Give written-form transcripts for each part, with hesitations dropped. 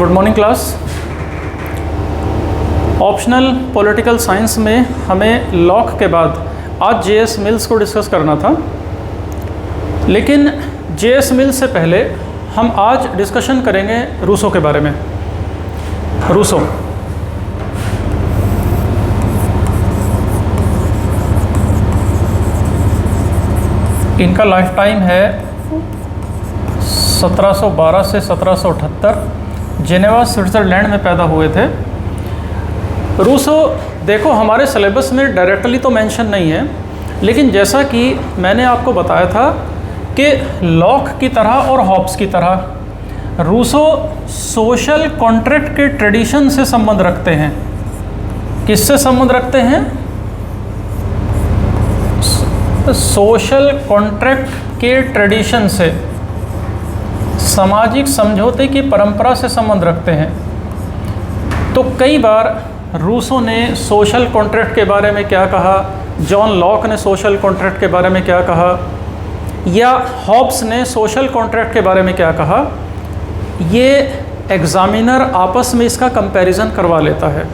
Good morning class. Optional political science में हमें lock के बाद आज जे.एस. मिल्स को डिस्कस करना था, लेकिन जे.एस. मिल्स से पहले हम आज डिस्कशन करेंगे रूसो के बारे में। रूसो इनका लाइफ टाइम है 1712 से 1778। जेनेवा स्विट्ज़रलैंड में पैदा हुए थे। रूसो देखो हमारे सिलेबस में डायरेक्टली तो मेंशन नहीं है, लेकिन जैसा कि मैंने आपको बताया था कि लॉक की तरह और हॉब्स की तरह रूसो सोशल कॉन्ट्रैक्ट के ट्रेडिशन से संबंध रखते हैं। किससे संबंध रखते हैं? सोशल कॉन्ट्रैक्ट के ट्रेडिशन से, सामाजिक समझौते की परंपरा से संबंध रखते हैं। तो कई बार रूसो ने सोशल कॉन्ट्रैक्ट के बारे में क्या कहा, जॉन लॉक ने सोशल कॉन्ट्रैक्ट के बारे में क्या कहा, या हॉब्स ने सोशल कॉन्ट्रैक्ट के बारे में क्या कहा, ये एग्जामिनर आपस में इसका कंपैरिजन करवा लेता है।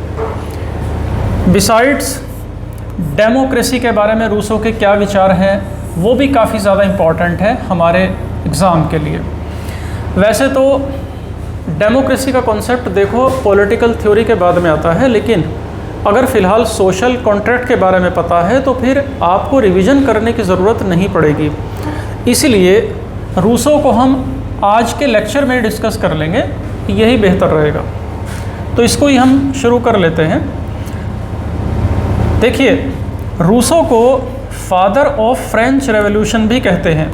बिसाइड्स डेमोक्रेसी के बारे में रूसो के क्या विचार हैं, वो भी काफ़ी ज़्यादा इम्पॉर्टेंट है हमारे एग्ज़ाम के लिए। वैसे तो डेमोक्रेसी का कॉन्सेप्ट देखो पॉलिटिकल थ्योरी के बाद में आता है, लेकिन अगर फ़िलहाल सोशल कॉन्ट्रैक्ट के बारे में पता है तो फिर आपको रिवीजन करने की ज़रूरत नहीं पड़ेगी। इसलिए रूसो को हम आज के लेक्चर में डिस्कस कर लेंगे, यही बेहतर रहेगा। तो इसको ही हम शुरू कर लेते हैं। देखिए, रूसो को फादर ऑफ फ्रेंच रेवोल्यूशन भी कहते हैं।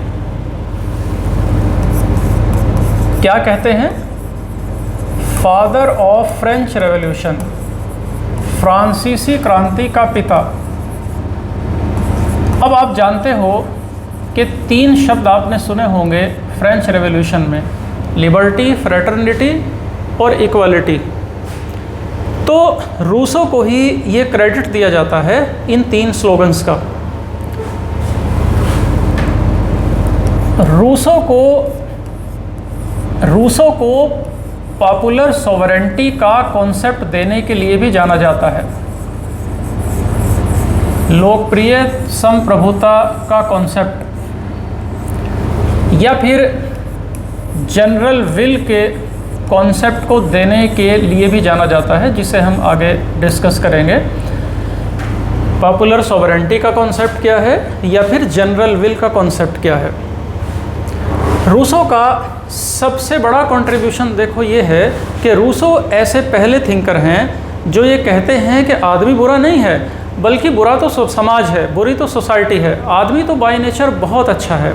क्या कहते हैं? फादर ऑफ फ्रेंच रेवोल्यूशन, फ्रांसीसी क्रांति का पिता। अब आप जानते हो कि 3 शब्द आपने सुने होंगे फ्रेंच रेवोल्यूशन में, लिबर्टी, फ्रेटर्निटी और इक्वालिटी। तो रूसो को ही ये क्रेडिट दिया जाता है इन 3 स्लोगन्स का। रूसो को पॉपुलर सॉवरेंटी का कॉन्सेप्ट देने के लिए भी जाना जाता है। लोकप्रिय संप्रभुता का कॉन्सेप्ट, या फिर जनरल विल के कॉन्सेप्ट को देने के लिए भी जाना जाता है, जिसे हम आगे डिस्कस करेंगे। पॉपुलर सॉवरेंटी का कॉन्सेप्ट क्या है, या फिर जनरल विल का कॉन्सेप्ट क्या है। रूसो का सबसे बड़ा कंट्रीब्यूशन देखो ये है कि रूसो ऐसे पहले थिंकर हैं जो ये कहते हैं कि आदमी बुरा नहीं है, बल्कि बुरा तो समाज है, बुरी तो सोसाइटी है, आदमी तो बाय नेचर बहुत अच्छा है।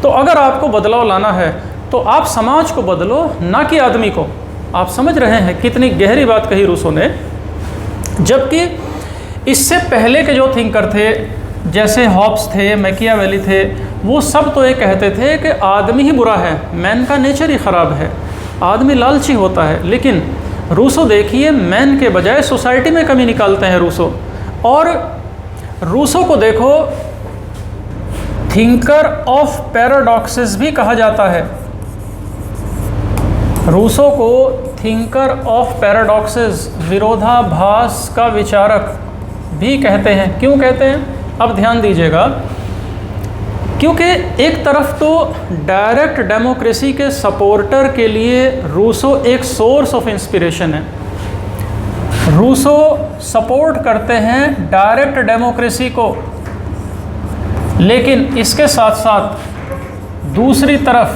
तो अगर आपको बदलाव लाना है तो आप समाज को बदलो, ना कि आदमी को। आप समझ रहे हैं कितनी गहरी बात कही रूसो ने। जबकि इससे पहले के जो थिंकर थे, जैसे हॉब्स थे, मैकियावेली थे, वो सब तो ये कहते थे कि आदमी ही बुरा है, मैन का नेचर ही ख़राब है, आदमी लालची होता है। लेकिन रूसो देखिए, मैन के बजाय सोसाइटी में कमी निकालते हैं रूसो। और रूसो को देखो थिंकर ऑफ पैराडॉक्सेस भी कहा जाता है। रूसो को थिंकर ऑफ पैराडॉक्सेस, विरोधाभास का विचारक भी कहते हैं। क्यों कहते हैं? अब ध्यान दीजिएगा, क्योंकि एक तरफ तो डायरेक्ट डेमोक्रेसी के सपोर्टर के लिए रूसो एक सोर्स ऑफ इंस्पिरेशन है। रूसो सपोर्ट करते हैं डायरेक्ट डेमोक्रेसी को, लेकिन इसके साथ साथ दूसरी तरफ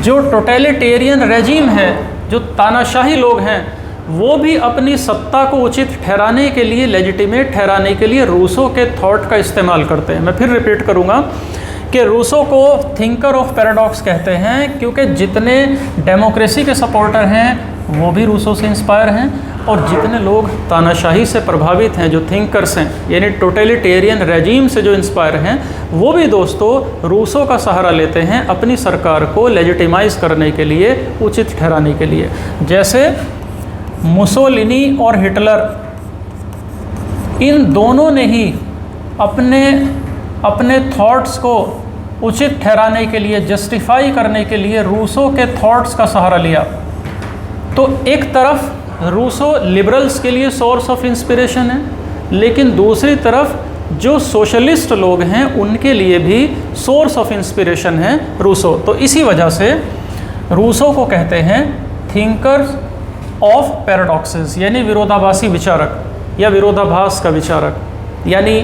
जो टोटलिटेरियन रेजिम है, जो तानाशाही लोग हैं, वो भी अपनी सत्ता को उचित ठहराने के लिए, लेजिटिमेट ठहराने के लिए रूसो के थॉट का इस्तेमाल करते हैं। मैं फिर रिपीट करूँगा कि रूसो को थिंकर ऑफ पैराडॉक्स कहते हैं, क्योंकि जितने डेमोक्रेसी के सपोर्टर हैं वो भी रूसो से इंस्पायर हैं, और जितने लोग तानाशाही से प्रभावित हैं, जो थिंकर्स हैं, यानी टोटलिटेरियन रेजिम से जो इंस्पायर हैं, वो भी दोस्तों रूसो का सहारा लेते हैं अपनी सरकार को लेजिटिमाइज करने के लिए, उचित ठहराने के लिए। जैसे मुसोलिनी और हिटलर, इन दोनों ने ही अपने थॉट्स को उचित ठहराने के लिए, जस्टिफाई करने के लिए रूसो के थॉट्स का सहारा लिया। तो एक तरफ रूसो लिबरल्स के लिए सोर्स ऑफ इंस्पिरेशन है, लेकिन दूसरी तरफ जो सोशलिस्ट लोग हैं उनके लिए भी सोर्स ऑफ इंस्पिरेशन है रूसो। तो इसी वजह से रूसो को कहते हैं थिंकर्स ऑफ पैराडॉक्सेस, यानी विरोधाभासी विचारक या विरोधाभास का विचारक। यानी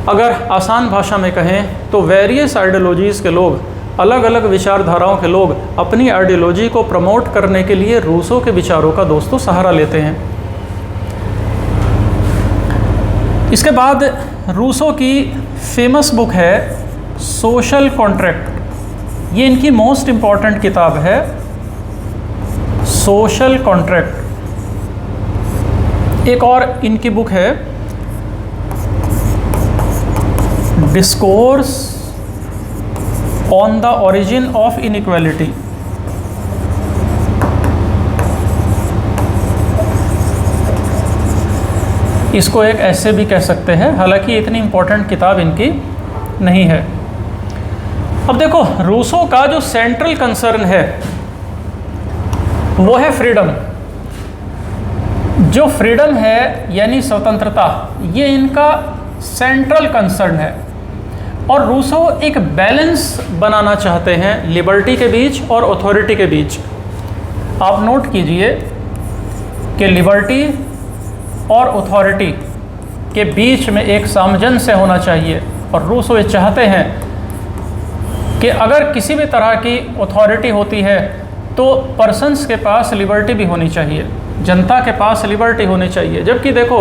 अगर आसान भाषा में कहें तो वेरियस आइडियोलॉजीज़ के लोग, अलग अलग विचारधाराओं के लोग अपनी आइडियोलॉजी को प्रमोट करने के लिए रूसो के विचारों का दोस्तों सहारा लेते हैं। इसके बाद रूसो की फेमस बुक है सोशल कॉन्ट्रैक्ट। ये इनकी मोस्ट इम्पॉर्टेंट किताब है, सोशल कॉन्ट्रैक्ट। एक और इनकी बुक है discourse on the origin of inequality. इसको एक ऐसे भी कह सकते हैं, हालांकि इतनी इम्पोर्टेंट किताब इनकी नहीं है। अब देखो रूसो का जो सेंट्रल कंसर्न है वो है फ्रीडम। जो फ्रीडम है यानी स्वतंत्रता, ये इनका सेंट्रल कंसर्न है। और रूसो एक बैलेंस बनाना चाहते हैं लिबर्टी के बीच और अथॉरिटी के बीच। आप नोट कीजिए कि लिबर्टी और अथॉरिटी के बीच में एक सामंजस्य होना चाहिए। और रूसो ये चाहते हैं कि अगर किसी भी तरह की अथॉरिटी होती है तो पर्सन्स के पास लिबर्टी भी होनी चाहिए, जनता के पास लिबर्टी होनी चाहिए। जबकि देखो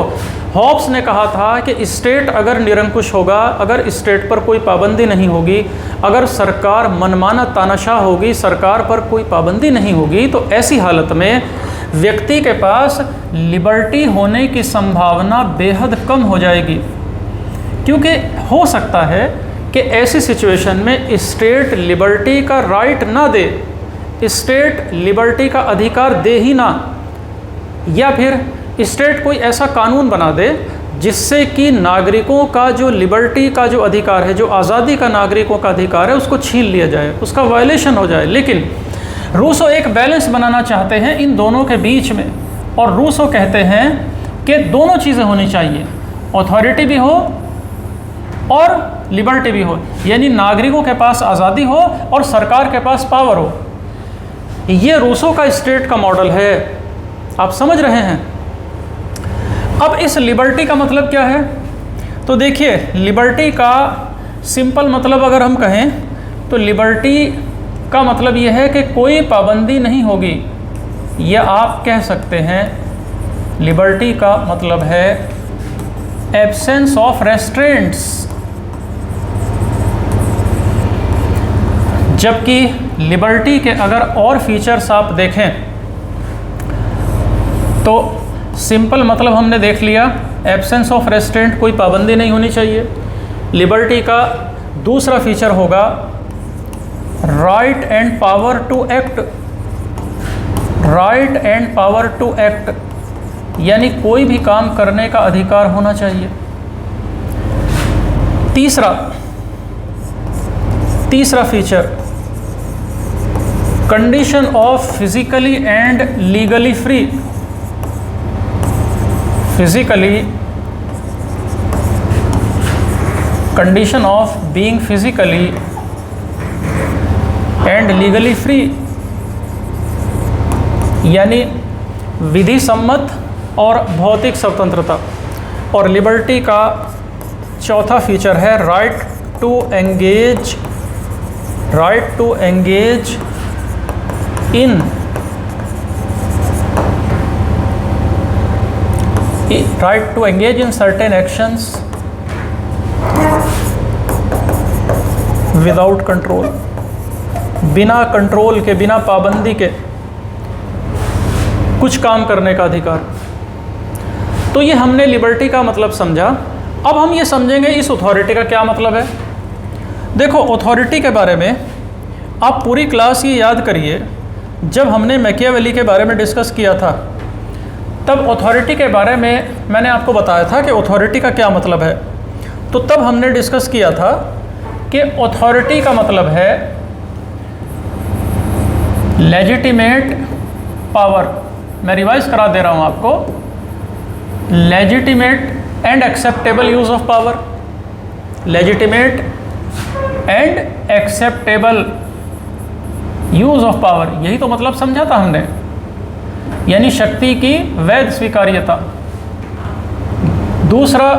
हॉब्स ने कहा था कि स्टेट अगर निरंकुश होगा, अगर स्टेट पर कोई पाबंदी नहीं होगी, अगर सरकार मनमाना तानाशाह होगी, सरकार पर कोई पाबंदी नहीं होगी, तो ऐसी हालत में व्यक्ति के पास लिबर्टी होने की संभावना बेहद कम हो जाएगी। क्योंकि हो सकता है कि ऐसी सिचुएशन में स्टेट लिबर्टी का राइट ना दे, स्टेट लिबर्टी का अधिकार दे ही ना, या फिर स्टेट कोई ऐसा कानून बना दे जिससे कि नागरिकों का जो लिबर्टी का जो अधिकार है, जो आज़ादी का नागरिकों का अधिकार है, उसको छीन लिया जाए, उसका वायलेशन हो जाए। लेकिन रूसो एक बैलेंस बनाना चाहते हैं इन दोनों के बीच में। और रूसो कहते हैं कि दोनों चीज़ें होनी चाहिए, अथॉरिटी भी हो और लिबर्टी भी हो, यानी नागरिकों के पास आज़ादी हो और सरकार के पास पावर हो। ये रूसो का स्टेट का मॉडल है, आप समझ रहे हैं। अब इस लिबर्टी का मतलब क्या है? तो देखिए लिबर्टी का सिंपल मतलब अगर हम कहें तो लिबर्टी का मतलब यह है कि कोई पाबंदी नहीं होगी, या आप कह सकते हैं लिबर्टी का मतलब है एब्सेंस ऑफ रेस्ट्रेंट्स। जबकि लिबर्टी के अगर और फीचर्स आप देखें तो सिंपल मतलब हमने देख लिया, एब्सेंस ऑफ रेस्ट्रेंट, कोई पाबंदी नहीं होनी चाहिए। लिबर्टी का दूसरा फीचर होगा right and power to act, right and power to act, यानी कोई भी काम करने का अधिकार होना चाहिए। तीसरा feature condition of physically and legally free. Physically, condition of being physically and legally free, यानी विधि सम्मत और भौतिक स्वतंत्रता। और लिबर्टी का चौथा फीचर है right to engage, right to engage in right to engage in certain actions without control, बिना कंट्रोल के, बिना पाबंदी के कुछ काम करने का अधिकार। तो ये हमने लिबर्टी का मतलब समझा। अब हम ये समझेंगे इस अथॉरिटी का क्या मतलब है। देखो अथॉरिटी के बारे में आप पूरी क्लास ये याद करिए, जब हमने मैकियावेली के बारे में डिस्कस किया था तब अथॉरिटी के बारे में मैंने आपको बताया था कि अथॉरिटी का क्या मतलब है। तो तब हमने डिस्कस किया था कि अथॉरिटी का मतलब है लेजिटिमेट पावर, मैं रिवाइज करा दे रहा हूँ आपको, legitimate and acceptable use of power, legitimate and acceptable use of power, यही तो मतलब समझा था हमने, यानी शक्ति की वैध स्वीकार्यता। दूसरा,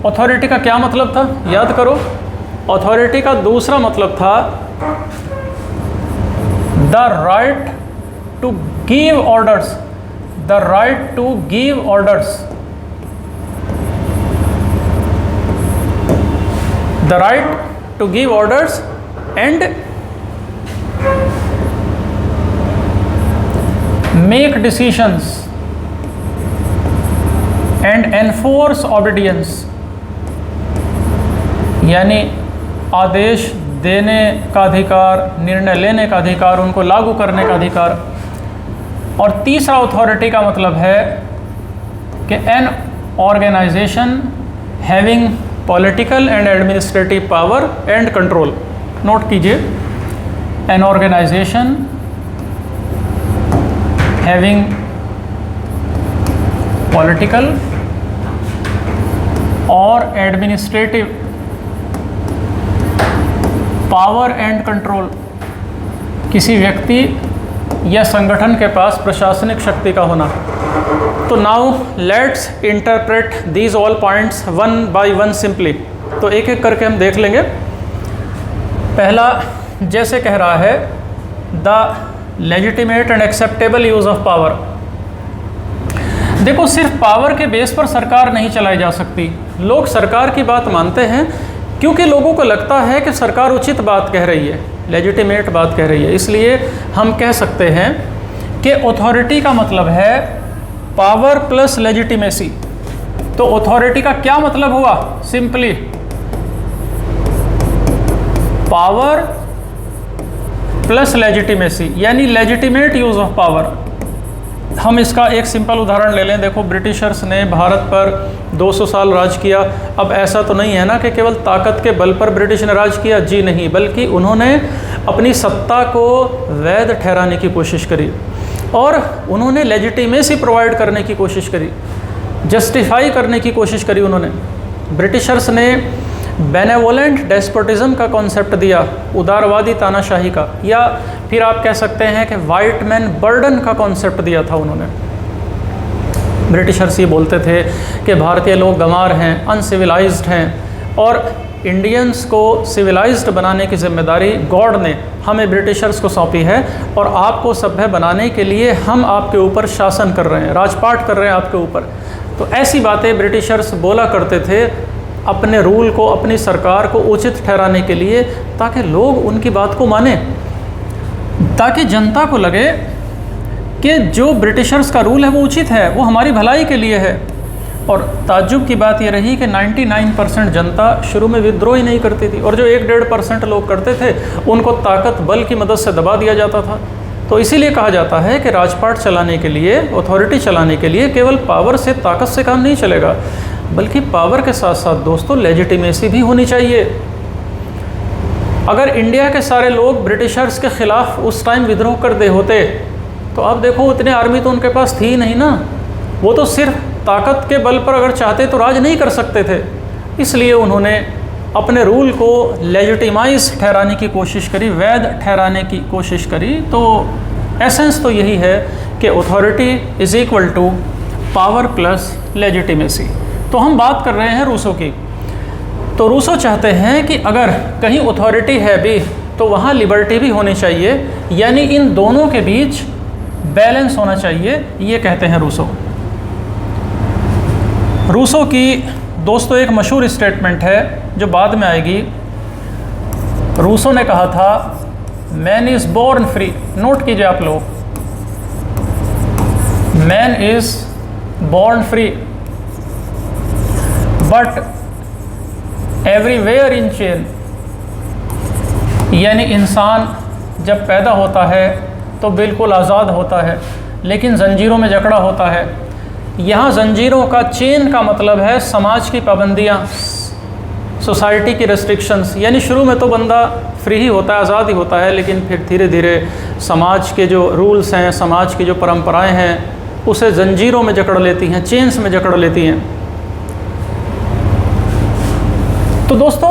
अथॉरिटी का क्या मतलब था, याद करो, अथॉरिटी का दूसरा मतलब था the right to give orders, the right to give orders, the right to give orders and make decisions and enforce obedience, यानी आदेश देने का अधिकार, निर्णय लेने का अधिकार, उनको लागू करने का अधिकार। और तीसरा अथॉरिटी का मतलब है कि an organisation having political and administrative power and control. Note कीजिए, एन ऑर्गेनाइजेशन हैविंग पॉलिटिकल और एडमिनिस्ट्रेटिव पावर एंड कंट्रोल, किसी व्यक्ति या संगठन के पास प्रशासनिक शक्ति का होना। तो now let's interpret these all points one by one simply. तो एक एक करके हम देख लेंगे। पहला, जैसे कह रहा है the legitimate and acceptable use of power. देखो, सिर्फ पावर के बेस पर सरकार नहीं चलाई जा सकती। लोग सरकार की बात मानते हैं क्योंकि लोगों को लगता है कि सरकार उचित बात कह रही है, लेजिटिमेट बात कह रही है। इसलिए हम कह सकते हैं कि अथॉरिटी का मतलब है पावर प्लस लेजिटिमेसी। तो अथॉरिटी का क्या मतलब हुआ? सिंपली पावर प्लस लेजिटिमेसी, यानी लेजिटिमेट यूज़ ऑफ पावर। हम इसका एक सिंपल उदाहरण ले लें। देखो, ब्रिटिशर्स ने भारत पर 200 साल राज किया। अब ऐसा तो नहीं है ना कि केवल ताकत के बल पर ब्रिटिश ने राज किया, जी नहीं, बल्कि उन्होंने अपनी सत्ता को वैध ठहराने की कोशिश करी और उन्होंने लेजिटिमेसी प्रोवाइड करने की कोशिश करी, जस्टिफाई करने की कोशिश करी उन्होंने। ब्रिटिशर्स ने बेनेवोलेंट डेस्पोटिज्म का कॉन्सेप्ट दिया, उदारवादी तानाशाही का, या फिर आप कह सकते हैं कि वाइट मैन बर्डन का कॉन्सेप्ट दिया था उन्होंने। ब्रिटिशर्स ये बोलते थे कि भारतीय लोग गंवार हैं, अनसिविलाइज्ड हैं, और इंडियंस को सिविलाइज्ड बनाने की जिम्मेदारी गॉड ने हमें ब्रिटिशर्स को सौंपी है, और आपको सभ्य बनाने के लिए हम आपके ऊपर शासन कर रहे हैं, राजपाट कर रहे हैं आपके ऊपर। तो ऐसी बातें ब्रिटिशर्स बोला करते थे अपने रूल को, अपनी सरकार को उचित ठहराने के लिए, ताकि लोग उनकी बात को माने, ताकि जनता को लगे कि जो ब्रिटिशर्स का रूल है वो उचित है, वो हमारी भलाई के लिए है। और ताज्जुब की बात ये रही कि 99% जनता शुरू में विद्रोह ही नहीं करती थी, और जो 1-1.5% लोग करते थे उनको ताकत बल की मदद से दबा दिया जाता था। तो इसीलिए कहा जाता है कि राजपाट चलाने के लिए, अथॉरिटी चलाने के लिए केवल पावर से, ताकत से काम नहीं चलेगा, बल्कि पावर के साथ साथ दोस्तों लेजिटिमेसी भी होनी चाहिए। अगर इंडिया के सारे लोग ब्रिटिशर्स के ख़िलाफ़ उस टाइम विद्रोह कर दे होते तो आप देखो उतने आर्मी तो उनके पास थी नहीं ना, वो तो सिर्फ ताकत के बल पर अगर चाहते तो राज नहीं कर सकते थे। इसलिए उन्होंने अपने रूल को लेजिटिमाइज ठहराने की कोशिश करी, वैध ठहराने की कोशिश करी। तो एसेंस तो यही है कि authority is equal to power plus legitimacy. तो हम बात कर रहे हैं रूसो की। तो रूसो चाहते हैं कि अगर कहीं अथॉरिटी है भी तो वहाँ लिबर्टी भी होनी चाहिए, यानी इन दोनों के बीच बैलेंस होना चाहिए, ये कहते हैं रूसो। रूसो की दोस्तों एक मशहूर स्टेटमेंट है जो बाद में आएगी। रूसो ने कहा था man is born free. Note कीजिए आप लोग, man is born free but everywhere in chain, यानी इंसान जब पैदा होता है तो बिल्कुल आज़ाद होता है, लेकिन जंजीरों में जकड़ा होता है। यहाँ जंजीरों का, चेन का मतलब है समाज की पाबंदियाँ, सोसाइटी की रेस्ट्रिक्शंस, यानी शुरू में तो बंदा फ्री ही होता है, आज़ाद ही होता है, लेकिन फिर धीरे धीरे समाज के जो रूल्स हैं, समाज की जो परंपराएं हैं, उसे जंजीरों में जकड़ लेती हैं, चेन्स में जकड़ लेती हैं। तो दोस्तों,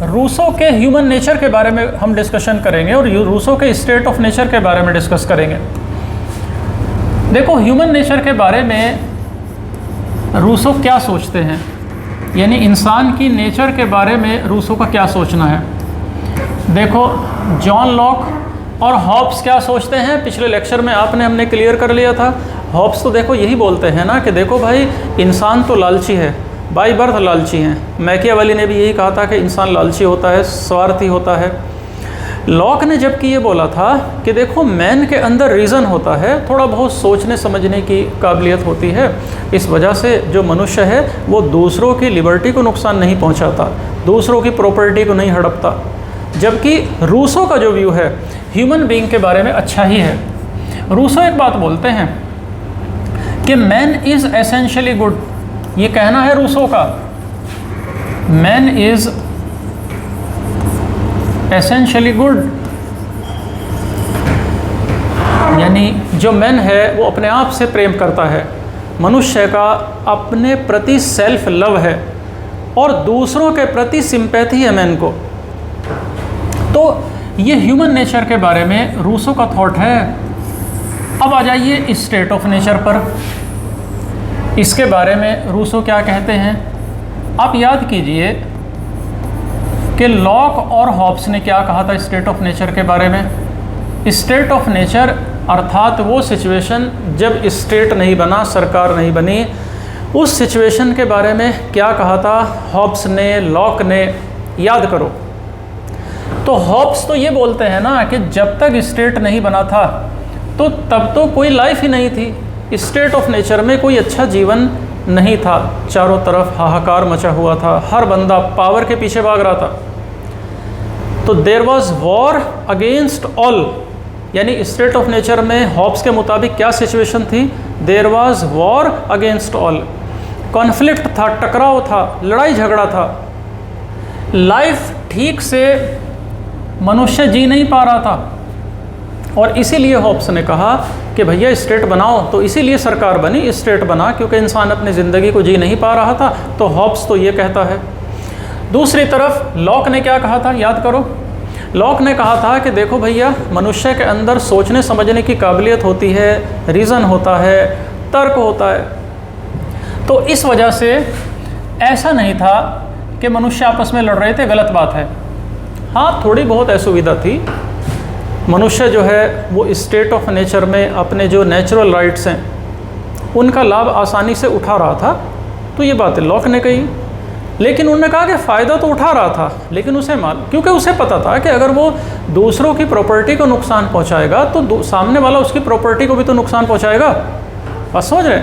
रूसो के ह्यूमन नेचर के बारे में हम डिस्कशन करेंगे और रूसो के स्टेट ऑफ नेचर के बारे में डिस्कस करेंगे। देखो, ह्यूमन नेचर के बारे में रूसो क्या सोचते हैं, यानी इंसान की नेचर के बारे में रूसो का क्या सोचना है। देखो, जॉन लॉक और हॉब्स क्या सोचते हैं, पिछले लेक्चर में हमने क्लियर कर लिया था। हॉब्स तो देखो यही बोलते हैं ना कि देखो भाई, इंसान तो लालची है, बाई बर्थ लालची हैं। मैकियावेली ने भी यही कहा था कि इंसान लालची होता है, स्वार्थी होता है। लॉक ने जबकि ये बोला था कि देखो, मैन के अंदर रीज़न होता है, थोड़ा बहुत सोचने समझने की काबिलियत होती है, इस वजह से जो मनुष्य है वो दूसरों की लिबर्टी को नुकसान नहीं पहुंचाता, दूसरों की प्रॉपर्टी को नहीं हड़पता। जबकि रूसो का जो व्यू है ह्यूमन बीइंग के बारे में अच्छा ही है। रूसो एक बात बोलते हैं कि मैन इज़ एसेंशियली गुड, ये कहना है रूसो का, मैन इज़ एसेंशियली गुड, यानी जो मैन है वो अपने आप से प्रेम करता है, मनुष्य का अपने प्रति सेल्फ लव है और दूसरों के प्रति सिंपैथी है मैन को। तो ये ह्यूमन नेचर के बारे में रूसो का थॉट है। अब आ जाइए स्टेट ऑफ नेचर पर, इसके बारे में रूसो क्या कहते हैं। आप याद कीजिए कि लॉक और हॉब्स ने क्या कहा था स्टेट ऑफ नेचर के बारे में। स्टेट ऑफ नेचर अर्थात वो सिचुएशन जब स्टेट नहीं बना, सरकार नहीं बनी, उस सिचुएशन के बारे में क्या कहा था हॉब्स ने, लॉक ने, याद करो। तो हॉब्स तो ये बोलते हैं ना कि जब तक स्टेट नहीं बना था तो तब तो कोई लाइफ ही नहीं थी, स्टेट ऑफ नेचर में कोई अच्छा जीवन नहीं था, चारों तरफ हाहाकार मचा हुआ था, हर बंदा पावर के पीछे भाग रहा था। तो there was war against all, यानी स्टेट ऑफ नेचर में हॉब्स के मुताबिक क्या सिचुएशन थी, there was war against all, conflict था, टकराव था, लड़ाई झगड़ा था, लाइफ ठीक से मनुष्य जी नहीं पा रहा था। और इसीलिए हॉब्स ने कहा कि भैया स्टेट बनाओ, तो इसीलिए सरकार बनी, स्टेट बना, क्योंकि इंसान अपनी ज़िंदगी को जी नहीं पा रहा था। तो हॉब्स तो ये कहता है। दूसरी तरफ लॉक ने क्या कहा था, याद करो। लॉक ने कहा था कि देखो भैया, मनुष्य के अंदर सोचने समझने की काबिलियत होती है, रीज़न होता है, तर्क होता है। तो इस वजह से ऐसा नहीं था कि मनुष्य आपस में लड़ रहे थे, गलत बात है। हाँ, थोड़ी बहुत असुविधा थी, मनुष्य जो है वो स्टेट ऑफ नेचर में अपने जो नेचुरल राइट्स हैं उनका लाभ आसानी से उठा रहा था, तो ये बात लॉक ने कही। लेकिन उन्होंने कहा कि फ़ायदा तो उठा रहा था, लेकिन उसे क्योंकि उसे पता था कि अगर वो दूसरों की प्रॉपर्टी को नुकसान पहुंचाएगा तो सामने वाला उसकी प्रॉपर्टी को भी तो नुकसान पहुंचाएगा। बस समझ रहे।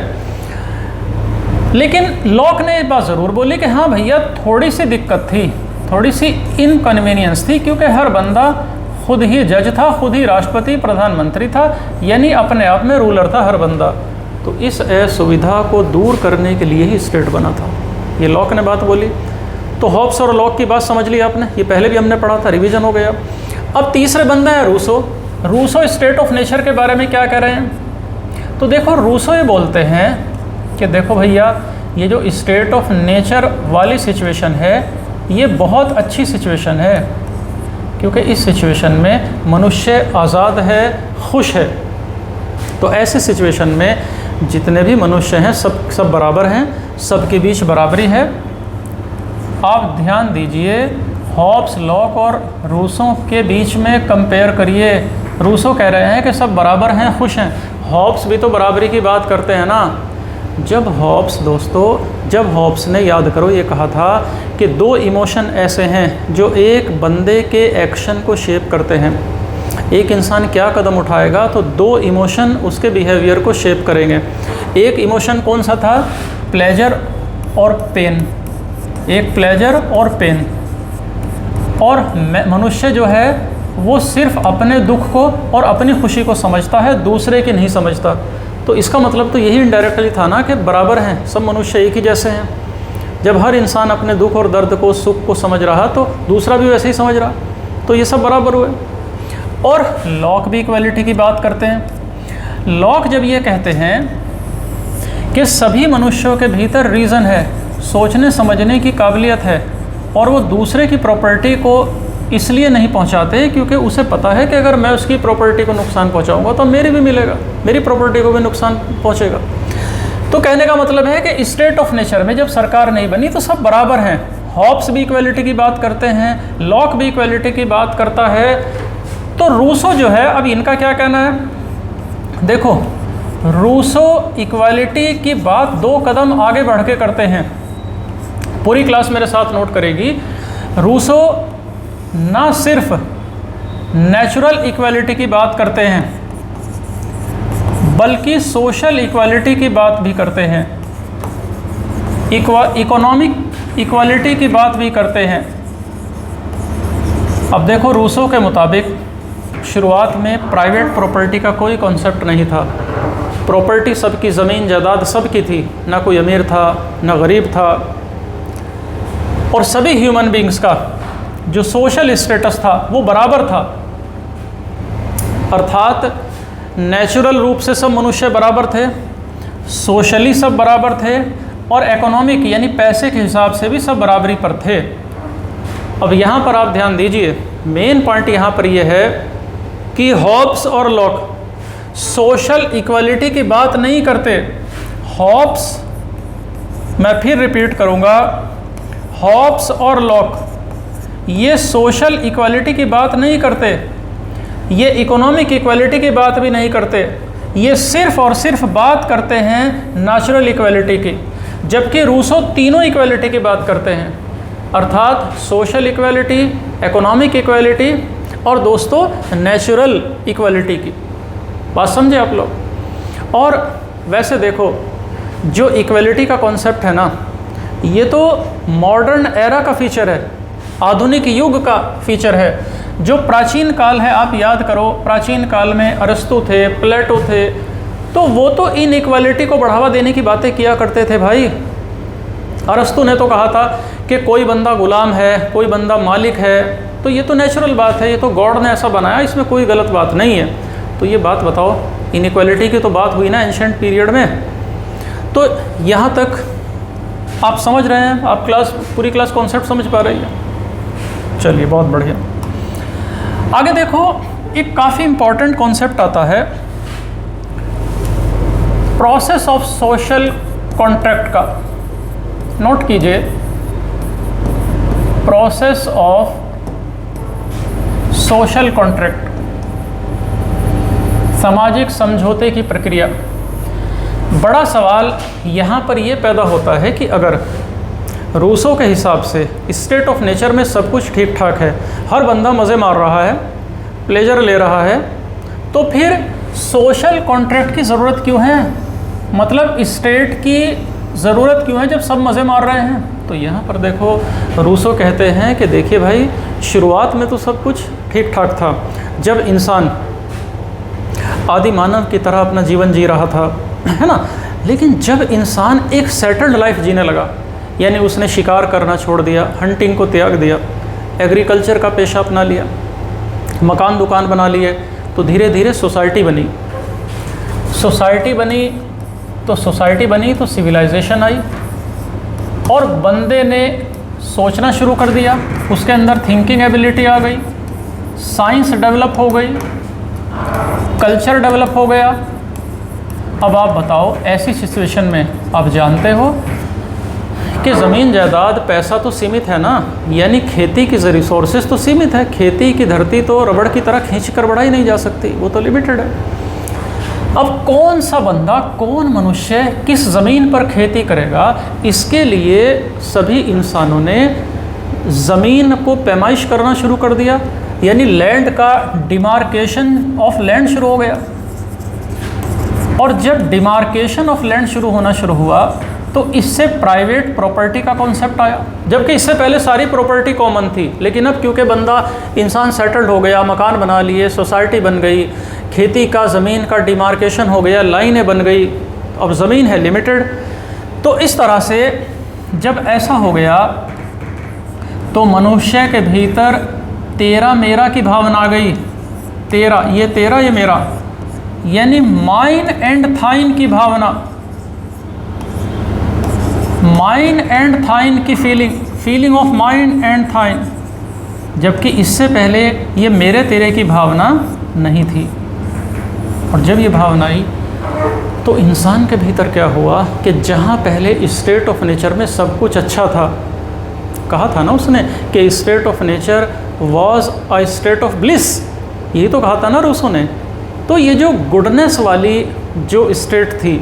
लेकिन लॉक ने एक बात ज़रूर बोली कि हाँ भैया, थोड़ी सी दिक्कत थी, थोड़ी सी इनकन्वीनियंस थी, क्योंकि हर बंदा खुद ही जज था, खुद ही राष्ट्रपति प्रधानमंत्री था, यानी अपने आप में रूलर था हर बंदा। तो इस असुविधा को दूर करने के लिए ही स्टेट बना था, ये लॉक ने बात बोली। तो हॉब्स और लॉक की बात समझ ली आपने, ये पहले भी हमने पढ़ा था, रिवीजन हो गया। अब तीसरे बंदा है Rousseau. Rousseau state of nature के बारे में क्या कह रहे हैं। तो देखो, रूसो ये बोलते हैं कि देखो भैया, ये जो स्टेट ऑफ नेचर वाली सिचुएशन है ये बहुत अच्छी सिचुएशन है, क्योंकि इस सिचुएशन में मनुष्य आज़ाद है, खुश है। तो ऐसे सिचुएशन में जितने भी मनुष्य हैं सब बराबर हैं, सबके बीच बराबरी है। आप ध्यान दीजिए, हॉब्स, लॉक और रूसो के बीच में कंपेयर करिए। रूसो कह रहे हैं कि सब बराबर हैं, खुश हैं। हॉब्स भी तो बराबरी की बात करते हैं ना। जब हॉब्स ने, याद करो, ये कहा था कि दो इमोशन ऐसे हैं जो एक बंदे के एक्शन को शेप करते हैं। एक इंसान क्या कदम उठाएगा तो दो इमोशन उसके बिहेवियर को शेप करेंगे। एक इमोशन कौन सा था, प्लेजर और पेन, एक प्लेजर और पेन। और मनुष्य जो है वो सिर्फ अपने दुख को और अपनी खुशी को समझता है, दूसरे की नहीं समझता। तो इसका मतलब तो यही इनडायरेक्टली था ना कि बराबर हैं, सब मनुष्य एक ही जैसे हैं। जब हर इंसान अपने दुख और दर्द को, सुख को समझ रहा तो दूसरा भी वैसे ही समझ रहा, तो ये सब बराबर हुए। और लॉक भी इक्वालिटी की बात करते हैं। लॉक जब ये कहते हैं कि सभी मनुष्यों के भीतर रीज़न है, सोचने समझने की काबिलियत है, और वो दूसरे की प्रॉपर्टी को इसलिए नहीं पहुंचाते क्योंकि उसे पता है कि अगर मैं उसकी प्रॉपर्टी को नुकसान पहुंचाऊंगा तो मेरी भी मिलेगा, मेरी प्रॉपर्टी को भी नुकसान पहुंचेगा। तो कहने का मतलब है कि स्टेट ऑफ नेचर में जब सरकार नहीं बनी तो सब बराबर हैं। हॉब्स भी इक्वालिटी की बात करते हैं, लॉक भी इक्वालिटी की बात करता है। तो रूसो जो है, अब इनका क्या कहना है? देखो, रूसो इक्वालिटी की बात 2 कदम आगे बढ़ के करते हैं। पूरी क्लास मेरे साथ नोट करेगी। रूसो ना सिर्फ नेचुरल इक्वालिटी की बात करते हैं बल्कि सोशल इक्वालिटी की बात भी करते हैं, इकोनॉमिक इक्वालिटी की बात भी करते हैं। अब देखो, रूसो के मुताबिक शुरुआत में प्राइवेट प्रॉपर्टी का कोई कॉन्सेप्ट नहीं था। प्रॉपर्टी सबकी, ज़मीन जायदाद सबकी थी, ना कोई अमीर था ना गरीब था, और सभी ह्यूमन बींग्स का जो सोशल स्टेटस था वो बराबर था। अर्थात नेचुरल रूप से सब मनुष्य बराबर थे, सोशली सब बराबर थे, और इकोनॉमिक यानी पैसे के हिसाब से भी सब बराबरी पर थे। अब यहाँ पर आप ध्यान दीजिए, मेन पॉइंट यहाँ पर यह है कि हॉब्स और लॉक सोशल इक्वालिटी की बात नहीं करते। हॉब्स, मैं फिर रिपीट करूँगा, हॉब्स और लॉक ये सोशल इक्वालिटी की बात नहीं करते, ये इकोनॉमिक इक्वालिटी की बात भी नहीं करते, ये सिर्फ और सिर्फ बात करते हैं नेचुरल इक्वालिटी की। जबकि रूसो तीनों इक्वालिटी की बात करते हैं, अर्थात सोशल इक्वालिटी, इकोनॉमिक इक्वालिटी और दोस्तों नेचुरल इक्वालिटी की बात समझे आप लोग। और वैसे देखो, जो इक्वालिटी का कॉन्सेप्ट है ना, ये तो मॉडर्न एरा का फीचर है, आधुनिक युग का फीचर है। जो प्राचीन काल है, आप याद करो, प्राचीन काल में अरस्तु थे, प्लेटो थे, तो वो तो इनइक्वालिटी को बढ़ावा देने की बातें किया करते थे भाई। अरस्तु ने तो कहा था कि कोई बंदा गुलाम है, कोई बंदा मालिक है, तो ये तो नेचुरल बात है, ये तो गॉड ने ऐसा बनाया, इसमें कोई गलत बात नहीं है। तो ये बात बताओ, इनइक्वालिटी की तो बात हुई ना एंशिएंट पीरियड में। तो यहाँ तक आप समझ रहे हैं? आप पूरी क्लास कॉन्सेप्ट समझ पा रही है? चलिए, बहुत बढ़िया। आगे देखो, एक काफ़ी इंपॉर्टेंट कॉन्सेप्ट आता है प्रोसेस ऑफ सोशल कॉन्ट्रैक्ट का। नोट कीजिए, प्रोसेस ऑफ सोशल कॉन्ट्रैक्ट, सामाजिक समझौते की प्रक्रिया। बड़ा सवाल यहाँ पर यह पैदा होता है कि अगर रूसो के हिसाब से स्टेट ऑफ नेचर में सब कुछ ठीक ठाक है, हर बंदा मज़े मार रहा है, प्लेजर ले रहा है, तो फिर सोशल कॉन्ट्रैक्ट की ज़रूरत क्यों है? मतलब स्टेट की ज़रूरत क्यों है जब सब मज़े मार रहे हैं? तो यहाँ पर देखो, रूसो कहते हैं कि देखिए भाई, शुरुआत में तो सब कुछ ठीक ठाक था, जब इंसान आदि मानव की तरह अपना जीवन जी रहा था, है ना। लेकिन जब इंसान एक सेटल्ड लाइफ जीने लगा, यानी उसने शिकार करना छोड़ दिया, हंटिंग को त्याग दिया, एग्रीकल्चर का पेशा अपना लिया, मकान दुकान बना लिए, तो धीरे धीरे सोसाइटी बनी। सोसाइटी बनी तो सिविलाइजेशन आई, और बंदे ने सोचना शुरू कर दिया, उसके अंदर थिंकिंग एबिलिटी आ गई, साइंस डेवलप हो गई, कल्चर डेवलप हो गया। अब आप बताओ, ऐसी सिचुएशन में आप जानते हो कि ज़मीन जायदाद पैसा तो सीमित है ना, यानी खेती की रिसोर्सेज तो सीमित है, खेती की धरती तो रबड़ की तरह खींच कर बढ़ाई नहीं जा सकती, वो तो लिमिटेड है। अब कौन सा बंदा, कौन मनुष्य किस ज़मीन पर खेती करेगा? इसके लिए सभी इंसानों ने ज़मीन को पैमाइश करना शुरू कर दिया, यानी लैंड का डिमार्केशन ऑफ लैंड शुरू हो गया। और जब डिमार्केशन ऑफ लैंड होना शुरू हुआ तो इससे प्राइवेट प्रॉपर्टी का कॉन्सेप्ट आया, जबकि इससे पहले सारी प्रॉपर्टी कॉमन थी। लेकिन अब क्योंकि बंदा, इंसान सेटल्ड हो गया, मकान बना लिए, सोसाइटी बन गई, खेती का, ज़मीन का डिमार्केशन हो गया, लाइनें बन गई, अब ज़मीन है लिमिटेड, तो इस तरह से जब ऐसा हो गया तो मनुष्य के भीतर तेरा मेरा की भावना आ गई। तेरा ये मेरा, यानी माइन एंड थाइन की भावना, माइन एंड थाइन की फीलिंग ऑफ माइन एंड थाइन। जबकि इससे पहले ये मेरे तेरे की भावना नहीं थी। और जब ये भावना आई तो इंसान के भीतर क्या हुआ कि जहाँ पहले स्टेट ऑफ नेचर में सब कुछ अच्छा था, कहा था ना उसने कि state of nature was a state of bliss, यही तो कहा था ना रूसो ने। तो ये जो गुडनेस वाली जो स्टेट थी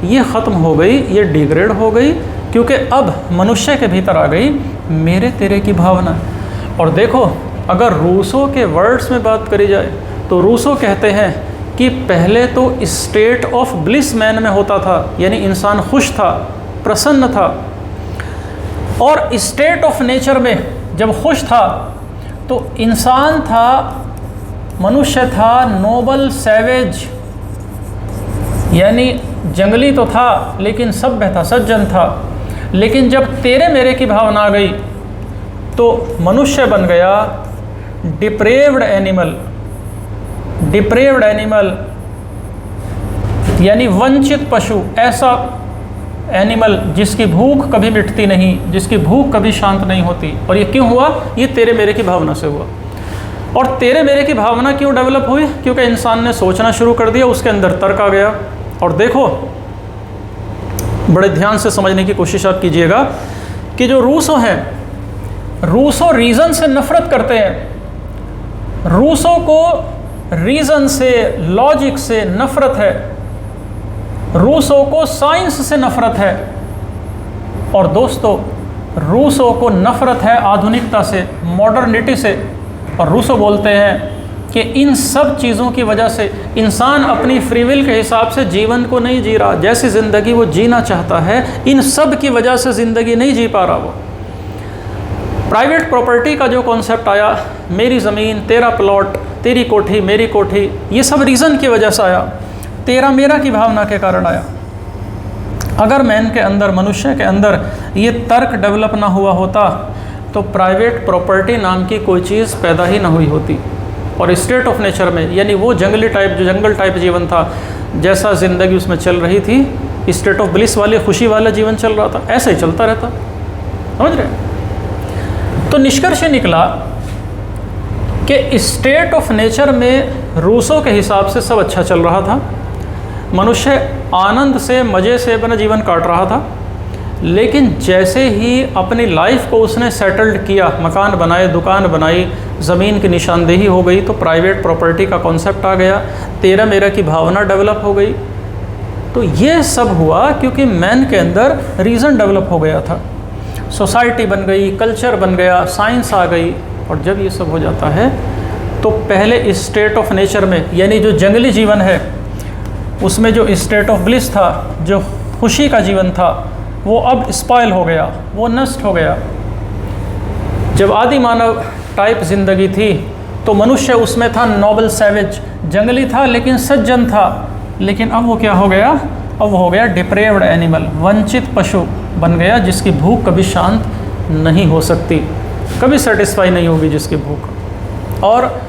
ये ख़त्म हो गई, ये डिग्रेड हो गई, क्योंकि अब मनुष्य के भीतर आ गई मेरे तेरे की भावना। और देखो, अगर रूसो के वर्ड्स में बात करी जाए तो रूसो कहते हैं कि पहले तो स्टेट ऑफ ब्लिस मैन में होता था, यानी इंसान खुश था, प्रसन्न था। और स्टेट ऑफ नेचर में जब खुश था तो इंसान था, मनुष्य था नोबल सैवेज, यानी जंगली तो था लेकिन सभ्य था, सज्जन था। लेकिन जब तेरे मेरे की भावना आ गई तो मनुष्य बन गया डिप्रेव्ड एनिमल। डिप्रेव्ड एनिमल यानी वंचित पशु, ऐसा एनिमल जिसकी भूख कभी मिटती नहीं, जिसकी भूख कभी शांत नहीं होती। और ये क्यों हुआ? ये तेरे मेरे की भावना से हुआ। और तेरे मेरे की भावना क्यों डेवलप हुई? क्योंकि इंसान ने सोचना शुरू कर दिया, उसके अंदर तर्क आ गया। और देखो, बड़े ध्यान से समझने की कोशिश आप कीजिएगा कि जो रूसो हैं, रूसो रीज़न से नफ़रत करते हैं। रूसो को रीज़न से, लॉजिक से नफ़रत है। रूसो को साइंस से नफ़रत है। और दोस्तों, रूसो को नफ़रत है आधुनिकता से, मॉडर्निटी से। और रूसो बोलते हैं कि इन सब चीज़ों की वजह से इंसान अपनी फ्री विल के हिसाब से जीवन को नहीं जी रहा, जैसी ज़िंदगी वो जीना चाहता है, इन सब की वजह से ज़िंदगी नहीं जी पा रहा वो। प्राइवेट प्रॉपर्टी का जो कॉन्सेप्ट आया, मेरी ज़मीन तेरा प्लॉट, तेरी कोठी मेरी कोठी, ये सब रीज़न की वजह से आया, तेरा मेरा की भावना के कारण आया। अगर मैन के अंदर, मनुष्य के अंदर ये तर्क डेवलप ना हुआ होता तो प्राइवेट प्रॉपर्टी नाम की कोई चीज़ पैदा ही ना हुई होती। और स्टेट ऑफ नेचर में, यानी वो जंगली टाइप, जो जंगल टाइप जीवन था, जैसा ज़िंदगी उसमें चल रही थी, स्टेट ऑफ ब्लिस वाली, खुशी वाला जीवन चल रहा था, ऐसा ही चलता रहता। समझ रहे? तो निष्कर्ष निकला कि स्टेट ऑफ नेचर में रूसो के हिसाब से सब अच्छा चल रहा था, मनुष्य आनंद से, मज़े से अपना जीवन काट रहा था। लेकिन जैसे ही अपनी लाइफ को उसने सेटल्ड किया, मकान बनाए, दुकान बनाई, ज़मीन की निशानदेही हो गई, तो प्राइवेट प्रॉपर्टी का कॉन्सेप्ट आ गया, तेरा मेरा की भावना डेवलप हो गई। तो ये सब हुआ क्योंकि मैन के अंदर रीज़न डेवलप हो गया था, सोसाइटी बन गई, कल्चर बन गया, साइंस आ गई। और जब ये सब हो जाता है तो पहले स्टेट ऑफ नेचर में, यानी जो जंगली जीवन है, उसमें जो स्टेट ऑफ ब्लिस था, जो खुशी का जीवन था, वो अब स्पॉइल हो गया, वो नष्ट हो गया। जब आदि मानव टाइप ज़िंदगी थी तो मनुष्य उसमें था नोबल सैवेज, जंगली था लेकिन सज्जन था। लेकिन अब वो क्या हो गया? अब वो हो गया डिप्रेव्ड एनिमल, वंचित पशु बन गया, जिसकी भूख कभी शांत नहीं हो सकती, कभी सेटिस्फाई नहीं होगी जिसकी भूख। और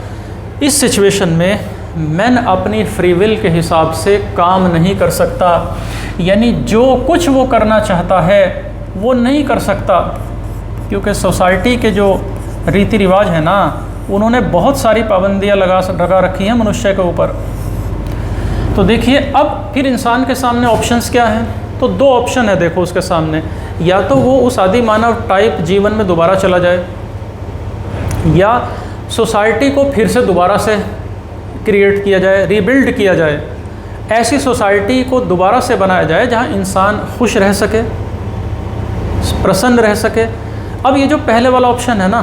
इस सिचुएशन में मैन अपनी फ्री विल के हिसाब से काम नहीं कर सकता, यानी जो कुछ वो करना चाहता है वो नहीं कर सकता, क्योंकि सोसाइटी के जो रीति रिवाज है ना, उन्होंने बहुत सारी पाबंदियां लगा रखी हैं मनुष्य के ऊपर। तो देखिए, अब फिर इंसान के सामने ऑप्शंस क्या हैं? तो दो ऑप्शन है, देखो उसके सामने। या तो वो उस आदि मानव टाइप जीवन में दोबारा चला जाए, या सोसाइटी को फिर से दोबारा से क्रिएट किया जाए, रीबिल्ड किया जाए। ऐसी सोसाइटी को दोबारा से बनाया जाए जहाँ इंसान खुश रह सके, प्रसन्न रह सके। अब ये जो पहले वाला ऑप्शन है ना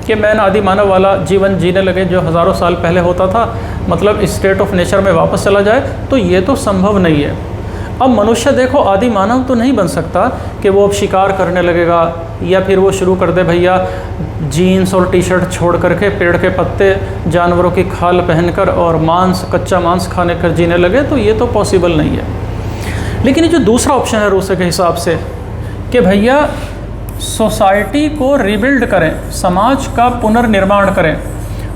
कि मैन आदि मानव वाला जीवन जीने लगे, जो हज़ारों साल पहले होता था, मतलब स्टेट ऑफ नेचर में वापस चला जाए, तो ये तो संभव नहीं है। अब मनुष्य देखो, आदि मानव तो नहीं बन सकता कि वो अब शिकार करने लगेगा, या फिर वो शुरू कर दे भैया जीन्स और टी शर्ट छोड़ करके पेड़ के पत्ते, जानवरों की खाल पहनकर और मांस, कच्चा मांस खाने कर जीने लगे, तो ये तो पॉसिबल नहीं है। लेकिन ये जो दूसरा ऑप्शन है रूसो के हिसाब से कि भैया सोसाइटी को रिबिल्ड करें, समाज का पुनर्निर्माण करें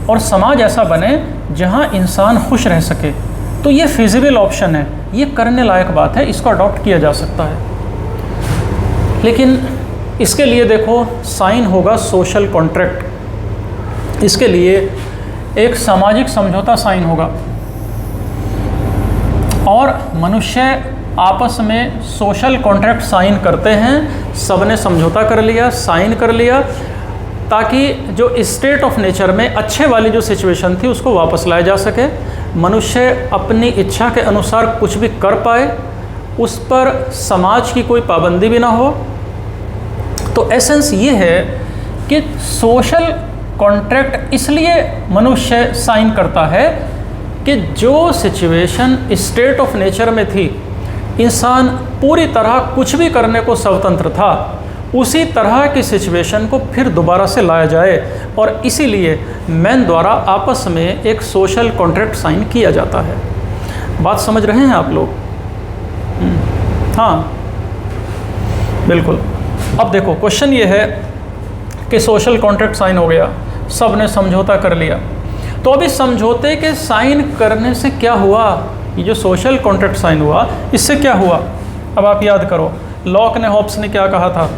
और समाज ऐसा बने जहां इंसान खुश रह सके, तो ये फिजिबल ऑप्शन है, ये करने लायक बात है, इसको अडॉप्ट किया जा सकता है। लेकिन इसके लिए देखो साइन होगा सोशल कॉन्ट्रैक्ट, इसके लिए एक सामाजिक समझौता साइन होगा और मनुष्य आपस में सोशल कॉन्ट्रैक्ट साइन करते हैं, सबने समझौता कर लिया, साइन कर लिया, ताकि जो स्टेट ऑफ नेचर में अच्छे वाली जो सिचुएशन थी उसको वापस लाया जा सके, मनुष्य अपनी इच्छा के अनुसार कुछ भी कर पाए, उस पर समाज की कोई पाबंदी भी ना हो। तो एसेंस ये है कि सोशल कॉन्ट्रैक्ट इसलिए मनुष्य साइन करता है कि जो सिचुएशन स्टेट ऑफ नेचर में थी, इंसान पूरी तरह कुछ भी करने को स्वतंत्र था, उसी तरह की सिचुएशन को फिर दोबारा से लाया जाए, और इसीलिए मैन द्वारा आपस में एक सोशल कॉन्ट्रैक्ट साइन किया जाता है। बात समझ रहे हैं आप लोग? हाँ बिल्कुल। अब देखो क्वेश्चन ये है कि सोशल कॉन्ट्रैक्ट साइन हो गया, सब ने समझौता कर लिया, तो अभी समझौते के साइन करने से क्या हुआ? ये जो सोशल कॉन्ट्रैक्ट साइन हुआ, इससे क्या हुआ? अब आप याद करो, लॉक ने, हॉब्स ने क्या कहा था?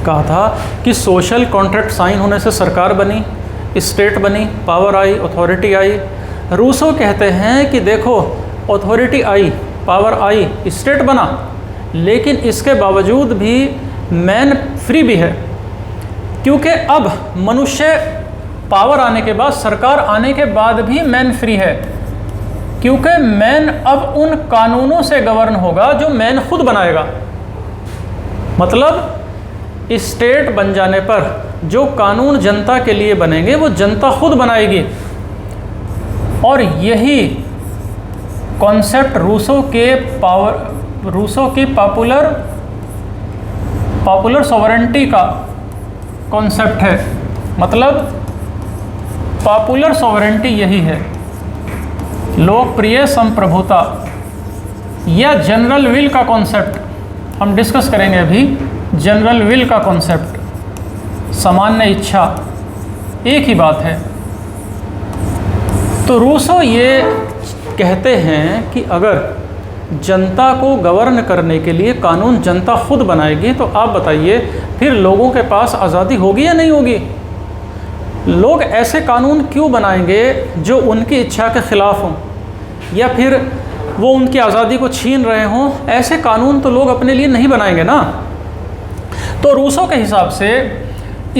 कहा था कि सोशल कॉन्ट्रैक्ट साइन होने से सरकार बनी, स्टेट बनी, पावर आई, अथॉरिटी आई। रूसो कहते हैं कि देखो अथॉरिटी आई, पावर आई, स्टेट बना, लेकिन इसके बावजूद भी मैन फ्री भी है, क्योंकि अब मनुष्य पावर आने के बाद, सरकार आने के बाद भी मैन फ्री है, क्योंकि मैन अब उन कानूनों से गवर्न होगा जो मैन खुद बनाएगा। मतलब स्टेट बन जाने पर जो कानून जनता के लिए बनेंगे वो जनता खुद बनाएगी, और यही कॉन्सेप्ट रूसो की पॉपुलर सॉवरेंटी का कॉन्सेप्ट है। मतलब पॉपुलर सॉवरेंटी यही है, लोकप्रिय संप्रभुता या जनरल विल का कॉन्सेप्ट हम डिस्कस करेंगे अभी। जनरल विल का कॉन्सेप्ट, सामान्य इच्छा, एक ही बात है। तो रूसो ये कहते हैं कि अगर जनता को गवर्न करने के लिए कानून जनता खुद बनाएगी, तो आप बताइए फिर लोगों के पास आज़ादी होगी या नहीं होगी? लोग ऐसे कानून क्यों बनाएंगे जो उनकी इच्छा के ख़िलाफ़ हों, या फिर वो उनकी आज़ादी को छीन रहे हों? ऐसे कानून तो लोग अपने लिए नहीं बनाएंगे ना। तो रूसो के हिसाब से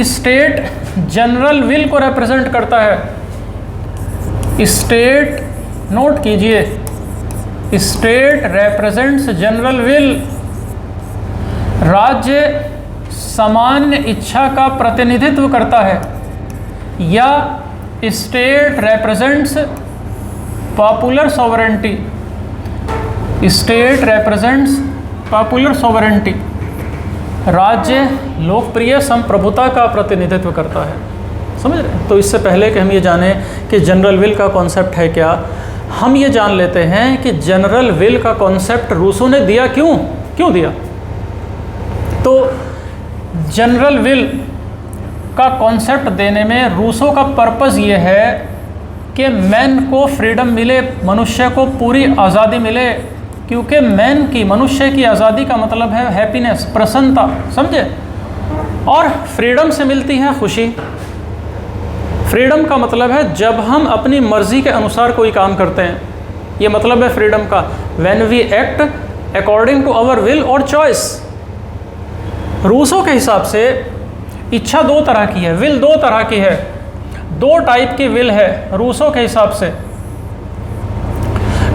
स्टेट जनरल विल को रिप्रेजेंट करता है। स्टेट, नोट कीजिए, स्टेट रिप्रेजेंट्स जनरल विल। राज्य सामान्य इच्छा का प्रतिनिधित्व करता है, या state represents popular sovereignty. State represents popular sovereignty, राज्य लोकप्रिय संप्रभुता का प्रतिनिधित्व करता है। समझ रहे हैं? तो इससे पहले कि हम ये जानें कि जनरल विल का कॉन्सेप्ट है क्या, हम ये जान लेते हैं कि जनरल विल का कॉन्सेप्ट रूसो ने दिया क्यों दिया। तो जनरल विल का कॉन्सेप्ट देने में रूसो का पर्पस ये है कि मैन को फ्रीडम मिले, मनुष्य को पूरी आज़ादी मिले, क्योंकि मैन की, मनुष्य की आज़ादी का मतलब है हैप्पीनेस, प्रसन्नता, समझे? और फ्रीडम से मिलती है खुशी। फ्रीडम का मतलब है जब हम अपनी मर्ज़ी के अनुसार कोई काम करते हैं, ये मतलब है फ्रीडम का। When we act according to our will और चॉइस। रूसो के हिसाब से इच्छा दो तरह की है, विल दो तरह की है, दो टाइप की विल है रूसो के हिसाब से।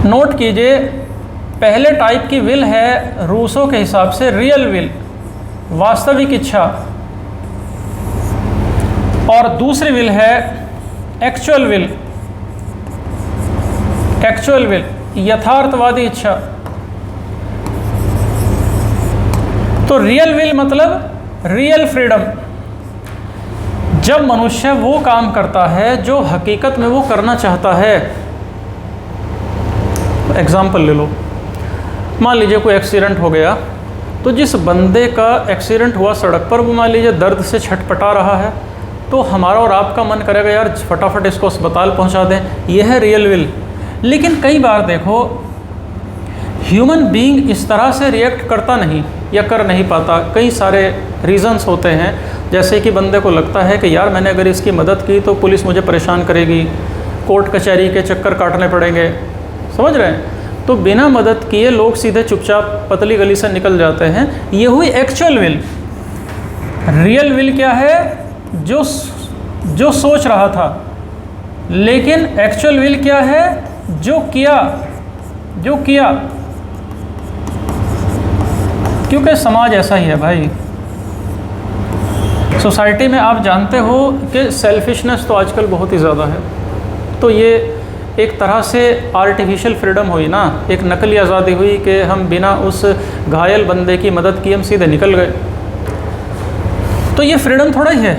नोट कीजिए, पहले टाइप की विल है रूसो के हिसाब से रियल विल, वास्तविक इच्छा, और दूसरी विल है एक्चुअल विल। एक्चुअल विल, यथार्थवादी इच्छा। तो रियल विल मतलब रियल फ्रीडम, जब मनुष्य वो काम करता है जो हकीकत में वो करना चाहता है। एग्जाम्पल ले लो, मान लीजिए कोई एक्सीडेंट हो गया, तो जिस बंदे का एक्सीडेंट हुआ सड़क पर, वो मान लीजिए दर्द से छटपटा रहा है, तो हमारा और आपका मन करेगा यार फटाफट इसको अस्पताल पहुंचा दें, यह है रियल विल। लेकिन कई बार देखो ह्यूमन बीइंग इस तरह से रिएक्ट करता नहीं या कर नहीं पाता। कई सारे रीज़न्स होते हैं, जैसे कि बंदे को लगता है कि यार मैंने अगर इसकी मदद की तो पुलिस मुझे परेशान करेगी, कोर्ट कचहरी के चक्कर काटने पड़ेंगे, समझ रहे हैं। तो बिना मदद किए लोग सीधे चुपचाप पतली गली से निकल जाते हैं। ये हुई एक्चुअल विल। रियल विल क्या है? जो सोच रहा था। लेकिन एक्चुअल विल क्या है? जो किया। क्योंकि समाज ऐसा ही है भाई। सोसाइटी में आप जानते हो कि सेल्फिशनेस तो आजकल बहुत ही ज़्यादा है। तो ये एक तरह से आर्टिफिशियल फ्रीडम हुई ना, एक नकली आज़ादी हुई कि हम बिना उस घायल बंदे की मदद किए हम सीधे निकल गए। तो ये फ्रीडम थोड़ा ही है।